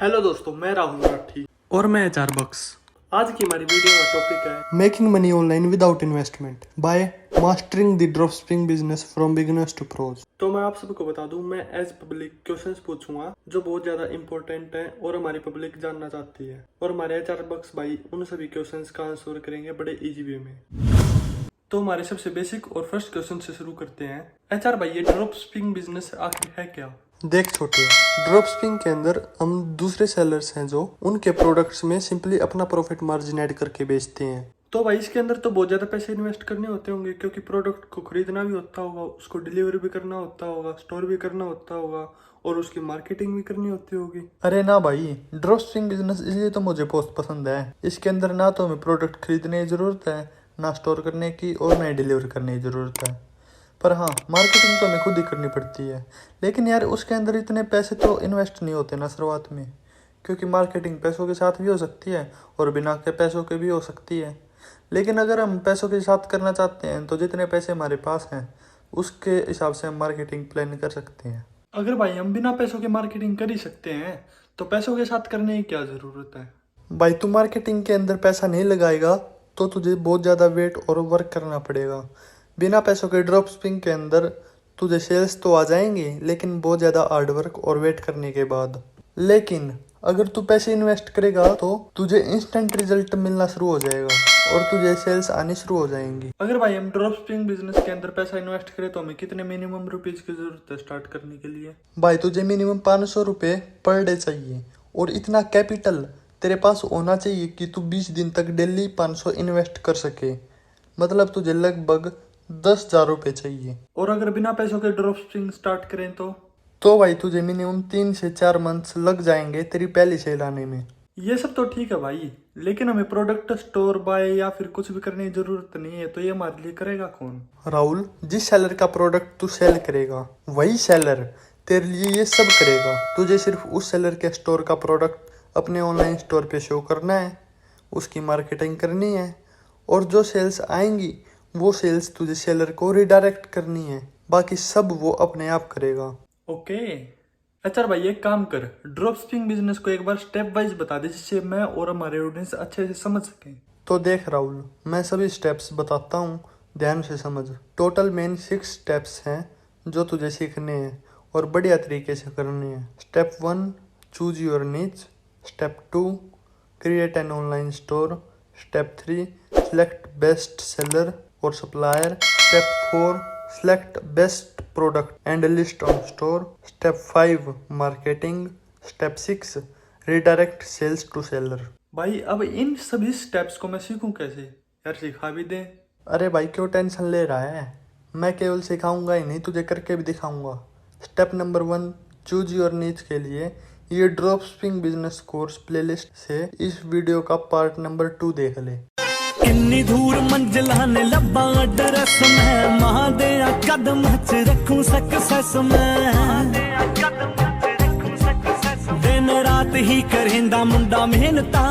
Hello दोस्तों, मैं राहुल राठी और मैं HR बक्स। आज की हमारी वीडियो का टॉपिक है making money online without investment by mastering the drop shipping business from beginners to pros. तो मैं आप सबको बता दूं, मैं एज पब्लिक क्वेश्चंस पूछूंगा जो बहुत ज्यादा इंपॉर्टेंट है और हमारी पब्लिक जानना चाहती है, और हमारे HR बक्स भाई उन सभी क्वेश्चंस का आंसर करेंगे बड़े इजी वे में। तो हमारे सबसे बेसिक और फर्स्ट क्वेश्चन से शुरू करते हैं। HR भाई, ये ड्रॉप शिपिंग बिजनेस आखिर है क्या? देख छोटे, ड्रॉप शिपिंग के अंदर हम दूसरे सेलर्स हैं जो उनके प्रोडक्ट्स में सिंपली अपना प्रॉफिट मार्जिन ऐड करके बेचते हैं। तो भाई इसके अंदर तो बहुत ज्यादा पैसे इन्वेस्ट करने होते होंगे, क्योंकि प्रोडक्ट को खरीदना भी होता होगा, उसको डिलीवरी भी करना होता होगा, स्टोर भी करना होता होगा और उसकी मार्केटिंग भी करनी होती होगी। अरे ना भाई, ड्रॉप शिपिंग बिजनेस इसलिए तो मुझे बहुत पसंद है। इसके अंदर ना तो हमें प्रोडक्ट खरीदने की जरूरत है, ना स्टोर करने की और ना डिलीवर करने की जरूरत है। पर हाँ, मार्केटिंग तो हमें खुद ही करनी पड़ती है। लेकिन यार उसके अंदर इतने पैसे तो इन्वेस्ट नहीं होते ना शुरुआत में, क्योंकि मार्केटिंग पैसों के साथ भी हो सकती है और बिना के पैसों के भी हो सकती है। लेकिन अगर हम पैसों के साथ करना चाहते हैं तो जितने पैसे हमारे पास हैं उसके हिसाब से हम मार्केटिंग प्लान कर सकते हैं। अगर भाई हम बिना पैसों के मार्केटिंग कर ही सकते हैं तो पैसों के साथ करने की क्या जरूरत है? भाई तू मार्केटिंग के अंदर पैसा नहीं लगाएगा तो तुझे बहुत ज़्यादा वेट और वर्क करना पड़ेगा। बिना पैसों के ड्रॉप शिपिंग के अंदर तुझे सेल्स तो आ जाएंगे, लेकिन बहुत ज़्यादा हार्ड वर्क और वेट करने के बाद। लेकिन अगर तू पैसे इन्वेस्ट करेगा तो तुझे इंस्टेंट रिजल्ट मिलना शुरू हो जाएगा और तुझे सेल्स आनी शुरू हो जाएंगी। अगर भाई हम ड्रॉप शिपिंग बिजनेस के अंदर पैसा इन्वेस्ट करें तो हमें कितने मिनिमम रुपीज की जरूरत है स्टार्ट करने के लिए? भाई तुझे मिनिमम 500 रुपये पर डे चाहिए, और इतना कैपिटल तेरे पास होना चाहिए कि तू 20 दिन तक डेली 500 इन्वेस्ट कर सके। मतलब तुझे लगभग 10,000 रुपये चाहिए। और अगर बिना पैसों के ड्रॉप शिपिंग स्टार्ट करें तो भाई तुझे मिनिमम 3 से 4 मंथ्स लग जाएंगे तेरी पहली सेल आने में। ये सब तो ठीक है भाई, लेकिन हमें प्रोडक्ट स्टोर बाय या फिर कुछ भी करने की जरूरत नहीं है, तो ये हमारे लिए करेगा कौन? राहुल, जिस सेलर का प्रोडक्ट तू सेल करेगा वही सेलर तेरे लिए ये सब करेगा। तुझे सिर्फ उस सेलर के स्टोर का प्रोडक्ट अपने ऑनलाइन स्टोर पे शो करना है, उसकी मार्केटिंग करनी है, और जो सेल्स आएंगी वो सेल्स तुझे सेलर को रिडायरेक्ट करनी है। बाकी सब वो अपने आप करेगा। ओके। अच्छा भाई, एक काम कर, ड्रॉप शिपिंग बिजनेस को एक बार स्टेप वाइज बता दे, जिससे मैं और हमारे ऑडियंस अच्छे से समझ सकें। तो देख राहुल, मैं सभी स्टेप्स बताता हूँ, ध्यान से समझ। टोटल मेन 6 स्टेप्स हैं जो तुझे सीखने हैं और बढ़िया तरीके से करने हैं। स्टेप 1, चूज योर नीच। Step 2, create an online store. Step 3, select best seller और supplier. Step 4, select best product and list on store. Step 5, marketing. Step 6, redirect sales to seller. भाई अब इन सभी स्टेप्स को मैं सीखूं कैसे? यार सिखा भी दे। अरे भाई क्यों टेंशन ले रहा है, मैं केवल सिखाऊंगा ही नहीं, तुझे करके भी दिखाऊंगा। स्टेप नंबर 1, चूज योर नीच के लिए ये drop shipping business course playlist से इस वीडियो का पार्ट नंबर 2 देख ले। किन्नी दूर मंजिलां ने लब्बा ड्रेस में, महादेया कदम च रखूं सक्सेस में। दिन रात ही करेंदा मुंडा मेहनता।